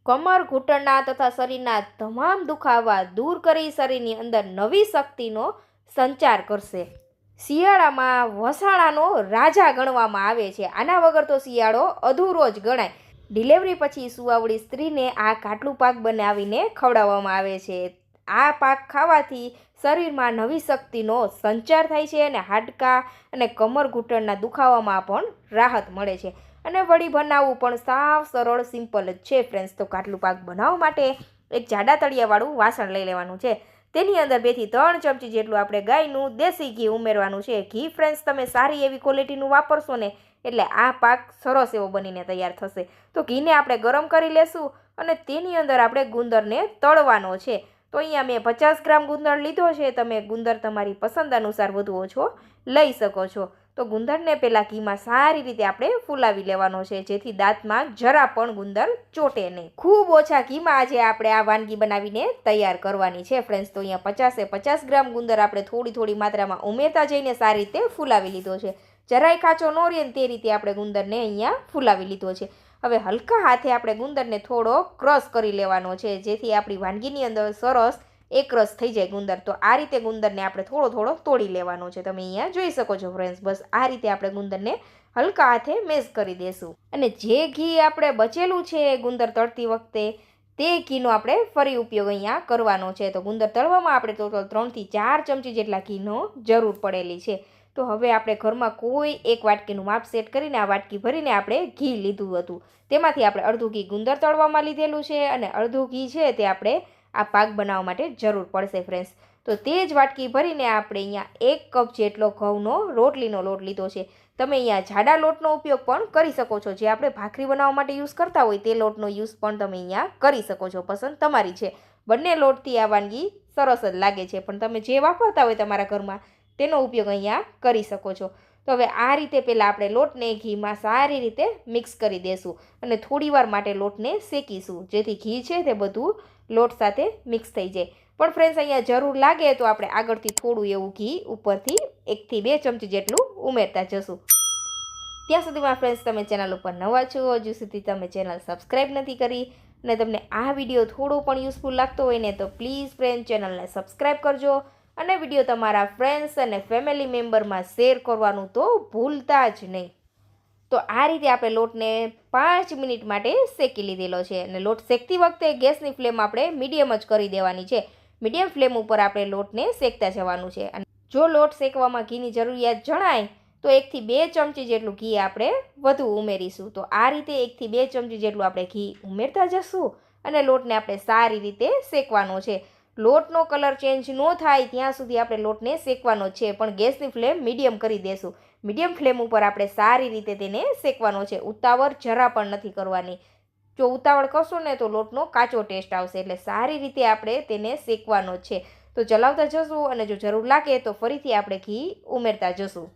કમર, ઘૂંટણના તથા શરીરના તમામ દુખાવા દૂર કરી શરીરની અંદર નવી શક્તિનો સંચાર કરશે. શિયાળામાં વસાણાનો રાજા ગણવામાં આવે છે. આના વગર તો શિયાળો અધૂરો જ ગણાય. ડિલિવરી પછી સુવાવડી સ્ત્રીને આ કાટલું પાક બનાવીને ખવડાવવામાં આવે છે. આ પાક ખાવાથી શરીરમાં નવી શક્તિનો સંચાર થાય છે અને હાડકાં અને કમર ઘૂંટણના દુખાવામાં પણ રાહત મળે છે. અને વળી બનાવવું પણ સાવ સરળ સિમ્પલ જ છે ફ્રેન્ડ્સ. તો કાટલું પાક બનાવવા માટે એક જાડા તળિયાવાળું વાસણ લઈ લેવાનું છે. તેની અંદર 2 થી 3 ચમચી જેટલું આપણે ગાયનું દેશી ઘી ઉમેરવાનું છે. ઘી ફ્રેન્ડ્સ તમે સારી એવી ક્વોલિટીનું વાપરશો ને એટલે આ પાક સરસ એવો બનીને તૈયાર થશે. તો ઘીને આપણે ગરમ કરી લેશું અને તેની અંદર આપણે ગુંદરને તળવાનો છે. તો અહીંયા મેં 50 ગ્રામ ગુંદર લીધો છે. તમે ગુંદર તમારી પસંદ અનુસાર વધુ ઓછો લઈ શકો છો. તો ગુંદરને પહેલાં ઘીમાં સારી રીતે આપણે ફૂલાવી લેવાનો છે, જેથી દાંતમાં જરા પણ ગુંદર ચોટે નહીં. ખૂબ ઓછા ઘીમાં આજે આપણે આ વાનગી બનાવીને તૈયાર કરવાની છે ફ્રેન્ડ્સ. તો અહીંયા 50 ગ્રામ ગુંદર આપણે થોડી માત્રામાં ઉમેરતા જઈને સારી રીતે ફૂલાવી લીધો છે. જરાય કાચો ન રહે તે રીતે આપણે ગુંદરને અહીંયા ફૂલાવી લીધો છે. હવે હલકા હાથે આપણે ગુંદરને થોડો ક્રશ કરી લેવાનો છે, જેથી આપણી વાનગીની અંદર સરસ એક રસ થઈ જાય ગુંદર. તો આ રીતે ગુંદરને આપણે થોડો તોડી લેવાનો છે. તમે અહીંયા જોઈ શકો છો ફ્રેન્ડ્સ. બસ આ રીતે આપણે ગુંદરને હલકા હાથે મેશ કરી દેશું. અને જે ઘી આપણે બચેલું છે ગુંદર તળતી વખતે તે ઘીનો આપણે ફરી ઉપયોગ અહીંયા કરવાનો છે. તો ગુંદર તળવામાં આપણે ટોટલ 3 થી 4 ચમચી જેટલા ઘીનો જરૂર પડેલી છે. તો હવે આપણે ઘરમાં કોઈ એક વાટકીનું માપ સેટ કરીને આ વાટકી ભરીને આપણે ઘી લીધું હતું. તેમાંથી આપણે અડધું ઘી ગુંદર તળવામાં લીધેલું છે અને અડધું ઘી છે તે આપણે આ પાક બનાવવા માટે જરૂર પડશે ફ્રેન્ડ્સ. તો તે જ વાટકી ભરીને આપણે અહીંયા 1 કપ જેટલો ઘઉંનો રોટલીનો લોટ લીધો છે. તમે અહીંયા જાડા લોટનો ઉપયોગ પણ કરી શકો છો. જે આપણે ભાખરી બનાવવા માટે યુઝ કરતા હોય તે લોટનો યુઝ પણ તમે અહીંયા કરી શકો છો. પસંદ તમારી છે. બંને લોટથી આ વાનગી સરસ જ લાગે છે, પણ તમે જે વાપરતા હોય તમારા ઘરમાં તેનો ઉપયોગ અહીંયા કરી શકો છો. તો હવે આ રીતે પહેલાં આપણે લોટને ઘીમાં સારી રીતે મિક્સ કરી દઈશું અને થોડીવાર માટે લોટને શેકીશું, જેથી ઘી છે તે બધું લોટ સાથે મિક્સ થઈ જાય. પણ ફ્રેન્ડ્સ અહીંયા જરૂર લાગે તો આપણે આગળથી થોડું એવું ઘી ઉપરથી 1 થી 2 ચમચી જેટલું ઉમેરતા જશું. ત્યાં સુધીમાં ફ્રેન્ડ્સ તમે ચેનલ ઉપર નવા છો, હજુ સુધી તમે ચેનલ સબસ્ક્રાઈબ નથી કરી અને તમને આ વિડીયો થોડો પણ યુઝફુલ લાગતો હોય ને તો પ્લીઝ ફ્રેન્ડ ચેનલને સબસ્ક્રાઈબ કરજો અને વિડીયો તમારા ફ્રેન્ડ્સ અને ફેમિલી મેમ્બરમાં શેર કરવાનું તો ભૂલતા જ નહીં. તો આ રીતે આપણે લોટને 5 મિનિટ માટે શેકી લીધેલો છે અને લોટ શેકતી વખતે ગેસની ફ્લેમ આપણે મીડિયમ જ કરી દેવાની છે. મીડિયમ ફ્લેમ ઉપર આપણે લોટને શેકતા જવાનું છે. અને જો લોટ શેકવામાં ઘીની જરૂરિયાત જણાય તો 1 થી 2 ચમચી જેટલું ઘી આપણે વધુ ઉમેરીશું. તો આ રીતે 1 થી 2 ચમચી જેટલું આપણે ઘી ઉમેરતા જશું અને લોટને આપણે સારી રીતે શેકવાનો છે. લોટનો કલર ચેન્જ ન થાય ત્યાં સુધી આપણે લોટને શેકવાનો છે, પણ ગેસની ફ્લેમ મીડિયમ કરી દેશું. મીડિયમ ફ્લેમ ઉપર આપણે સારી રીતે તેને શેકવાનો છે. ઉતાવળ જરા પણ નથી કરવાની. જો ઉતાવળ કરશો ને તો લોટનો કાચો ટેસ્ટ આવશે. એટલે સારી રીતે આપણે તેને શેકવાનો છે. તો ચલાવતા જશું અને જો જરૂર લાગે તો ફરીથી આપણે ઘી ઉમેરતા જશું.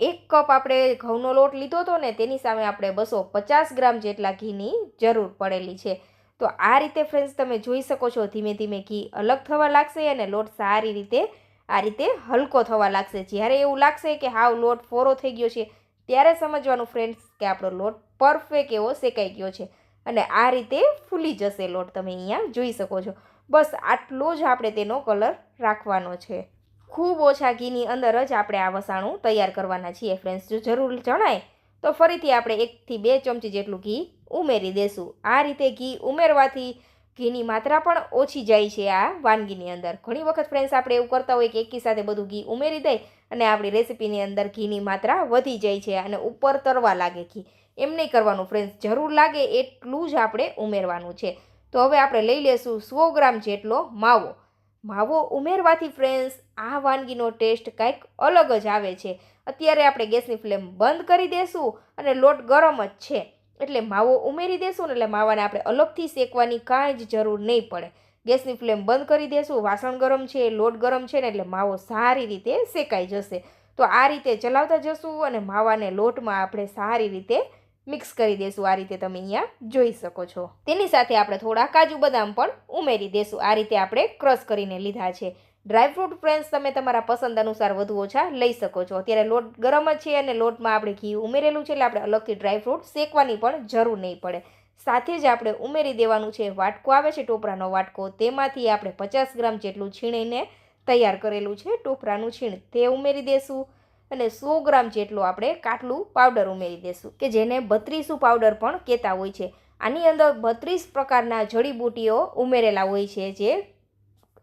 1 કપ આપણે ઘઉંનો લોટ લીધો હતો ને તેની સામે આપણે 250 ગ્રામ જેટલા ઘીની જરૂર પડેલી છે. તો આ રીતે ફ્રેન્ડ્સ તમે જોઈ શકો છો ધીમે ધીમે ઘી અલગ થવા લાગશે અને લોટ સારી રીતે આ રીતે હલકો થવા લાગશે. જ્યારે એવું લાગશે કે હાવ લોટ ફોરો થઈ ગયો છે ત્યારે સમજવાનું ફ્રેન્ડ્સ કે આપણો લોટ પરફેક્ટ એવો શેકાઈ ગયો છે અને આ રીતે ફૂલી જશે લોટ. તમે અહીંયા જોઈ શકો છો. બસ આટલો જ આપણે તેનો કલર રાખવાનો છે. ખૂબ ઓછા ઘીની અંદર જ આપણે આ વસાણું તૈયાર કરવાના છીએ ફ્રેન્ડ્સ. જો જરૂર જણાય તો ફરીથી આપણે 1 થી 2 ચમચી જેટલું ઘી ઉમેરી દેશું. આ રીતે ઘી ઉમેરવાથી ઘીની માત્રા પણ ઓછી જાય છે આ વાનગીની અંદર. ઘણી વખત ફ્રેન્ડ્સ આપણે એવું કરતા હોય કે એકી સાથે બધું ઘી ઉમેરી દઈએ અને આપણી રેસીપીની અંદર ઘીની માત્રા વધી જાય છે અને ઉપર તરવા લાગે ઘી. એમ નહીં કરવાનું ફ્રેન્ડ્સ. જરૂર લાગે એટલું જ આપણે ઉમેરવાનું છે. તો હવે આપણે લઈ લેશું 100 ગ્રામ જેટલો માવો. માવો ઉમેરવાથી ફ્રેન્ડ્સ આ વાનગીનો ટેસ્ટ કંઈક અલગ જ આવે છે. અત્યારે આપણે ગેસની ફ્લેમ બંધ કરી દઈશું અને લોટ ગરમ જ છે એટલે માવો ઉમેરી દેશું ને એટલે માવાને આપણે અલગથી શેકવાની કાંઈ જ જરૂર નહીં પડે. ગેસની ફ્લેમ બંધ કરી દેશું. વાસણ ગરમ છે, લોટ ગરમ છે ને એટલે માવો સારી રીતે શેકાઈ જશે. તો આ રીતે ચલાવતા જશું અને માવાને લોટમાં આપણે સારી રીતે મિક્સ કરી દેશું. આ રીતે તમે અહીંયા જોઈ શકો છો. તેની સાથે આપણે થોડા કાજુ બદામ પણ ઉમેરી દેશું. આ રીતે આપણે ક્રશ કરીને લીધા છે. ડ્રાયફ્રૂટ ફ્રેન્ડ્સ તમે તમારા પસંદ અનુસાર વધુ ઓછા લઈ શકો છો. અત્યારે લોટ ગરમ જ છે અને લોટમાં આપણે ઘી ઉમેરેલું છે એટલે આપણે અલગથી ડ્રાયફ્રૂટ શેકવાની પણ જરૂર નહીં પડે. સાથે જ આપણે ઉમેરી દેવાનું છે વાટકો આવે છે ટોપરાનો વાટકો, તેમાંથી આપણે 50 ગ્રામ જેટલું છીણીને તૈયાર કરેલું છે ટોપરાનું છીણ તે ઉમેરી દેશું અને 100 ગ્રામ જેટલું આપણે કાટલું પાવડર ઉમેરી દેશું કે જેને 32 પાવડર પણ કહેતા હોય છે. આની અંદર 32 પ્રકારના જડીબુટીઓ ઉમેરેલા હોય છે જે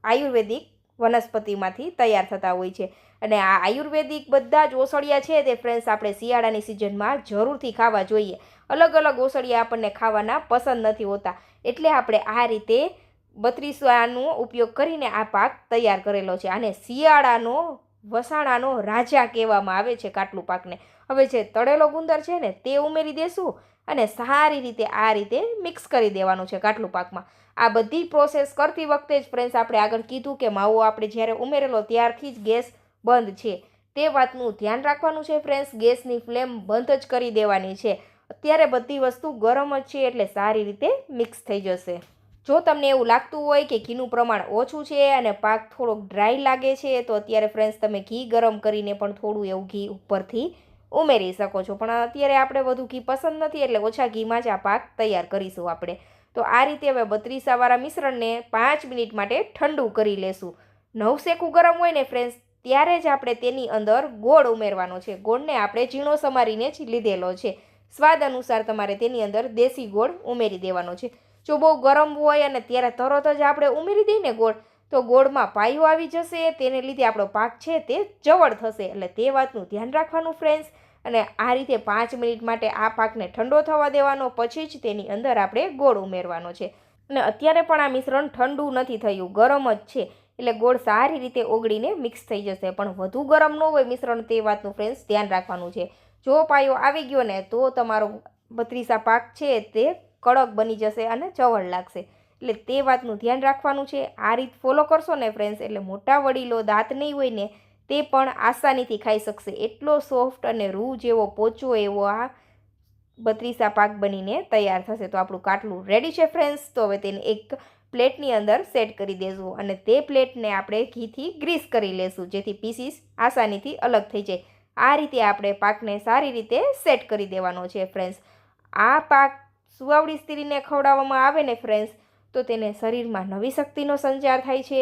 આયુર્વેદિક વનસ્પતિમાંથી તૈયાર થતા હોય છે. અને આ આયુર્વેદિક બધા જ ઓસળિયા છે તે ફ્રેન્ડ્સ આપણે શિયાળાની સિઝનમાં જરૂરથી ખાવા જોઈએ. અલગ અલગ ઓસળિયા આપણને ખાવાના પસંદ નથી હોતા, એટલે આપણે આ રીતે 32નો ઉપયોગ કરીને આ પાક તૈયાર કરેલો છે. આને શિયાળાનો વસાણાનો રાજા કહેવામાં આવે છે કાટલું પાકને. હવે જે તળેલો ગુંદર છે ને તે ઉમેરી દેશું અને સારી રીતે આ રીતે મિક્સ કરી દેવાનું છે કાટલું પાકમાં. આ બધી પ્રોસેસ કરતી વખતે જ ફ્રેન્ડ્સ આપણે આગળ કીધું કે માવો આપણે જ્યારે ઉમેરેલો ત્યારથી જ ગેસ બંધ છે, તે વાતનું ધ્યાન રાખવાનું છે ફ્રેન્ડ્સ. ગેસની ફ્લેમ બંધ જ કરી દેવાની છે. અત્યારે બધી વસ્તુ ગરમ જ છે એટલે સારી રીતે મિક્સ થઈ જશે. જો તમને એવું લાગતું હોય કે ઘીનું પ્રમાણ ઓછું છે અને પાક થોડોક ડ્રાય લાગે છે તો અત્યારે ફ્રેન્ડ્સ તમે ઘી ગરમ કરીને પણ થોડું એવું ઘી ઉપરથી ઉમેરી શકો છો, પણ અત્યારે આપણે વધુ ઘી પસંદ નથી એટલે ઓછા ઘીમાં જ આ પાક તૈયાર કરીશું આપણે. તો આ રીતે હવે 32વાળા મિશ્રણને 5 મિનિટ માટે ઠંડુ કરી લેશું. નવશેકું ગરમ હોય ને ફ્રેન્ડ્સ ત્યારે જ આપણે તેની અંદર ગોળ ઉમેરવાનો છે. ગોળને આપણે ઝીણો સમારીને જ લીધેલો છે. સ્વાદ અનુસાર તમારે તેની અંદર દેશી ગોળ ઉમેરી દેવાનો છે. જો બહુ ગરમ હોય અને ત્યારે તરત જ આપણે ઉમેરી દઈએ ને ગોળ તો ગોળમાં પાયો આવી જશે, તેને લીધે આપણો પાક છે તે જવળ થશે. એટલે તે વાતનું ધ્યાન રાખવાનું ફ્રેન્ડ્સ. અને આ રીતે 5 મિનિટ માટે આ પાકને ઠંડો થવા દેવાનો, પછી જ તેની અંદર આપણે ગોળ ઉમેરવાનો છે. અને અત્યારે પણ આ મિશ્રણ ઠંડુ નથી થયું, ગરમ જ છે, એટલે ગોળ સારી રીતે ઓગળીને મિક્સ થઈ જશે. પણ વધુ ગરમ ન હોય મિશ્રણ તે વાતનું ફ્રેન્ડ્સ ધ્યાન રાખવાનું છે. જો પાયો આવી ગયો ને તો તમારો 32આ પાક છે તે કડક બની જશે અને ચવળ લાગશે, એટલે તે વાતનું ધ્યાન રાખવાનું છે. આ રીત ફોલો કરશો ને ફ્રેન્ડ્સ એટલે મોટા વડીલો દાંત નહીં હોય ને તે પણ આસાનીથી ખાઈ શકશે. એટલો સોફ્ટ અને રૂ જેવો પોચો એવો આ 32આ પાક બનીને તૈયાર થશે. તો આપણું કાટલું રેડી છે ફ્રેન્ડ્સ. તો હવે તેને એક પ્લેટની અંદર સેટ કરી દેશું અને તે પ્લેટને આપણે ઘીથી ગ્રીસ કરી લેશું જેથી પીસીસ આસાનીથી અલગ થઈ જાય. આ રીતે આપણે પાકને સારી રીતે સેટ કરી દેવાનો છે ફ્રેન્ડ્સ. આ પાક સુવાવડી સ્ત્રીને ખવડાવવામાં આવે ને ફ્રેન્ડ્સ તો તેને શરીરમાં નવી શક્તિનો સંચાર થાય છે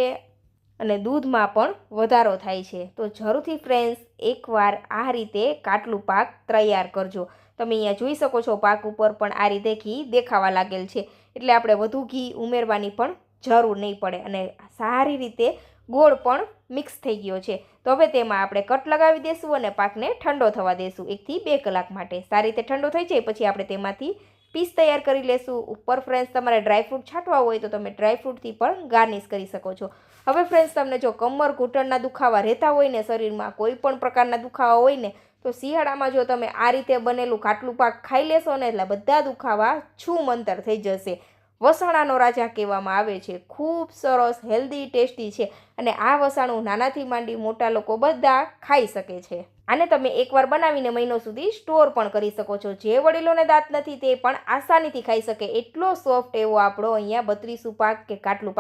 અને દૂધમાં પણ વધારો થાય છે. તો જરૂરથી ફ્રેન્ડ્સ એકવાર આ રીતે કાટલું પાક તૈયાર કરજો. તમે અહીંયા જોઈ શકો છો પાક ઉપર પણ આ રીતે ઘી દેખાવા લાગેલ છે, એટલે આપણે વધુ ઘી ઉમેરવાની પણ જરૂર નહીં પડે. અને સારી રીતે ગોળ પણ મિક્સ થઈ ગયો છે. તો હવે તેમાં આપણે કટ લગાવી દઈશું અને પાકને ઠંડો થવા દઈશું 1 થી 2 કલાક માટે. સારી રીતે ઠંડો થઈ જાય પછી આપણે તેમાંથી પીસ તૈયાર કરી લેશું. ઉપર ફ્રેન્ડ્સ તમારે ડ્રાયફ્રૂટ છાંટવા હોય તો તમે ડ્રાયફ્રૂટથી પણ ગાર્નિશ કરી શકો છો. હવે ફ્રેન્ડ્સ તમને જો કમર ઘૂંટણના દુખાવા રહેતા હોય ને, શરીરમાં કોઈ પણ પ્રકારના દુખાવા હોય ને, તો શિયાળામાં જો તમે આ રીતે બનેલું કાટલું પાક ખાઈ લેશો ને એટલે બધા દુખાવા છૂમંતર થઈ જશે. વસાણાનો રાજા કહેવામાં આવે છે. ખૂબ સરસ હેલ્ધી ટેસ્ટી છે અને આ વસાણું નાનાથી માંડી મોટા લોકો બધા ખાઈ શકે છે. આને તમે એકવાર બનાવીને મહિનો સુધી સ્ટોર પણ કરી શકો છો. જે વડીલોને દાંત નથી તે પણ આસાનીથી ખાઈ શકે એટલો સોફ્ટ એવો આપણો અહીંયા 32 પાક કે કાટલું પાક